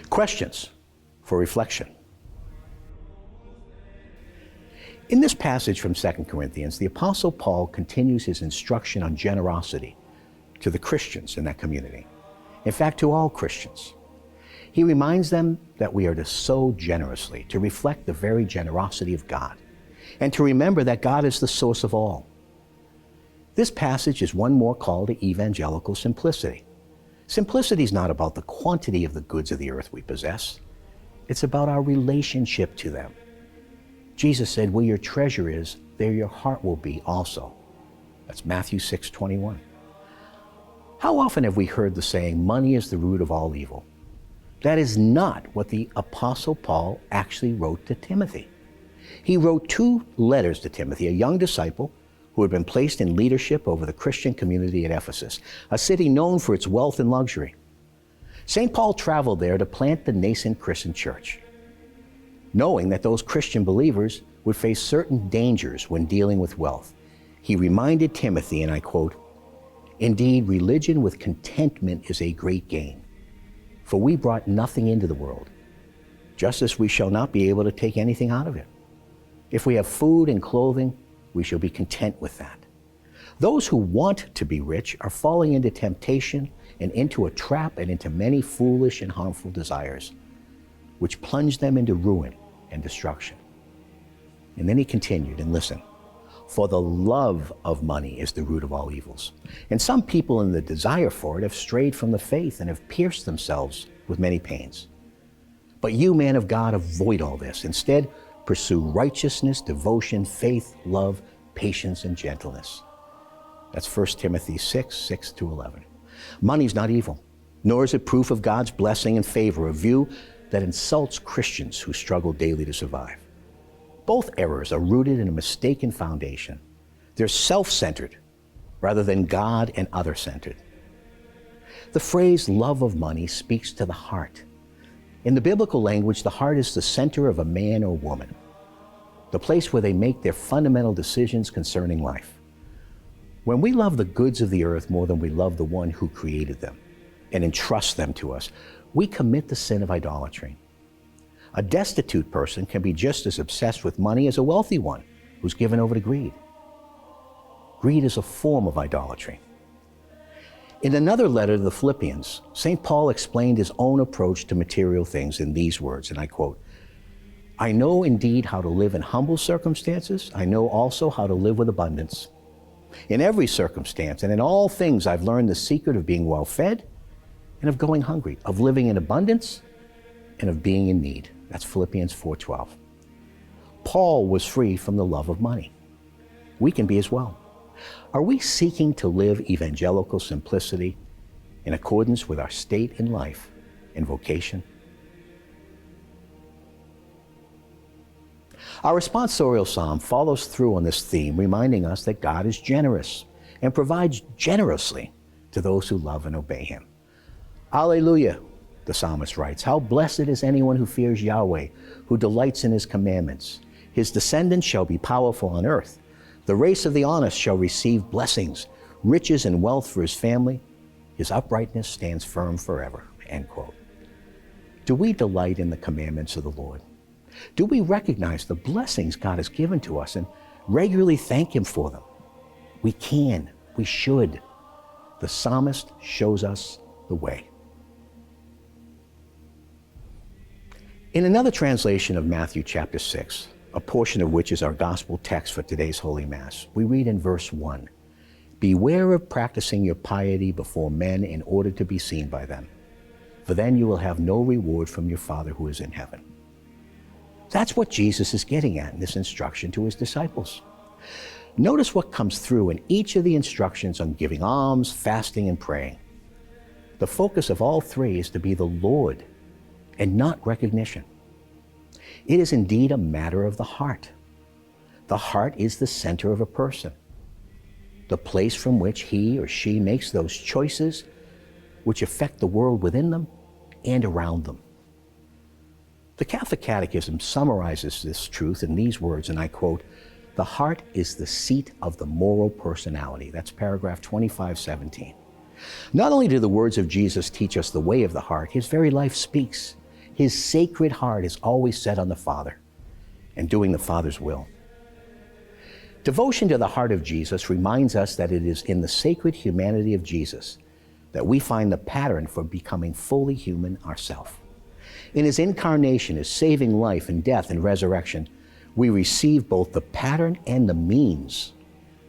Questions for reflection. In this passage from 2 Corinthians, the Apostle Paul continues his instruction on generosity to the Christians in that community. In fact, to all Christians. He reminds them that we are to sow generously, to reflect the very generosity of God, and to remember that God is the source of all. This passage is one more call to evangelical simplicity. Simplicity is not about the quantity of the goods of the earth we possess. It's about our relationship to them. Jesus said, where your treasure is, there your heart will be also. That's Matthew 6:21. How often have we heard the saying, money is the root of all evil? That is not what the Apostle Paul actually wrote to Timothy. He wrote 2 letters to Timothy, a young disciple who had been placed in leadership over the Christian community at Ephesus, a city known for its wealth and luxury. St. Paul traveled there to plant the nascent Christian church, knowing that those Christian believers would face certain dangers when dealing with wealth. He reminded Timothy, and I quote, "Indeed, religion with contentment is a great gain. For we brought nothing into the world, just as we shall not be able to take anything out of it. If we have food and clothing, we shall be content with that." Those who want to be rich are falling into temptation and into a trap and into many foolish and harmful desires, which plunge them into ruin and destruction. And then he continued, and listen, "For the love of money is the root of all evils. And some people in the desire for it have strayed from the faith and have pierced themselves with many pains. But you, man of God, avoid all this. Instead, pursue righteousness, devotion, faith, love, patience, and gentleness." That's 1 Timothy 6:6-11. Money is not evil, nor is it proof of God's blessing and favor, a view that insults Christians who struggle daily to survive. Both errors are rooted in a mistaken foundation. They're self-centered rather than God and other-centered. The phrase love of money speaks to the heart. In the biblical language, the heart is the center of a man or woman, the place where they make their fundamental decisions concerning life. When we love the goods of the earth more than we love the one who created them and entrusts them to us, we commit the sin of idolatry. A destitute person can be just as obsessed with money as a wealthy one who's given over to greed. Greed is a form of idolatry. In another letter to the Philippians, St. Paul explained his own approach to material things in these words, and I quote, "I know indeed how to live in humble circumstances. I know also how to live with abundance. In every circumstance and in all things I've learned the secret of being well fed and of going hungry, of living in abundance and of being in need." That's Philippians 4:12. Paul was free from the love of money. We can be as well. Are we seeking to live evangelical simplicity in accordance with our state in life and vocation? Our responsorial psalm follows through on this theme, reminding us that God is generous and provides generously to those who love and obey Him. Alleluia, the psalmist writes, "How blessed is anyone who fears Yahweh, who delights in His commandments. His descendants shall be powerful on earth. The race of the honest shall receive blessings, riches and wealth for his family. His uprightness stands firm forever." End quote. Do we delight in the commandments of the Lord? Do we recognize the blessings God has given to us and regularly thank Him for them? We can, we should. The psalmist shows us the way. In another translation of Matthew chapter 6, a portion of which is our gospel text for today's Holy Mass, we read in verse 1, "Beware of practicing your piety before men in order to be seen by them, for then you will have no reward from your Father who is in heaven." That's what Jesus is getting at in this instruction to His disciples. Notice what comes through in each of the instructions on giving alms, fasting, and praying. The focus of all 3 is to be the Lord and not recognition. It is indeed a matter of the heart. The heart is the center of a person, the place from which he or she makes those choices which affect the world within them and around them. The Catholic Catechism summarizes this truth in these words, and I quote, "The heart is the seat of the moral personality." That's paragraph 2517. Not only do the words of Jesus teach us the way of the heart, His very life speaks His sacred heart is always set on the Father and doing the Father's will. Devotion to the heart of Jesus reminds us that it is in the sacred humanity of Jesus that we find the pattern for becoming fully human ourselves. In His incarnation, His saving life and death and resurrection, we receive both the pattern and the means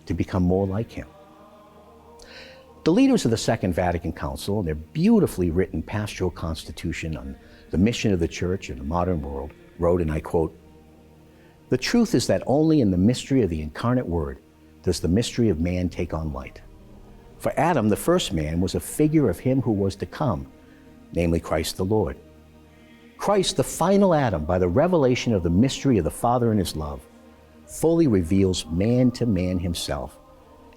to become more like Him. The leaders of the Second Vatican Council, in their beautifully written pastoral constitution on the mission of the Church in the modern world, wrote, and I quote, "The truth is that only in the mystery of the incarnate Word does the mystery of man take on light. For Adam, the first man, was a figure of Him who was to come, namely Christ the Lord. Christ, the final Adam, by the revelation of the mystery of the Father and His love, fully reveals man to man himself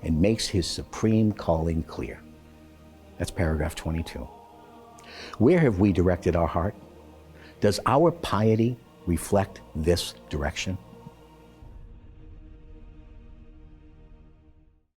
and makes His supreme calling clear." That's paragraph 22. Where have we directed our heart? Does our piety reflect this direction?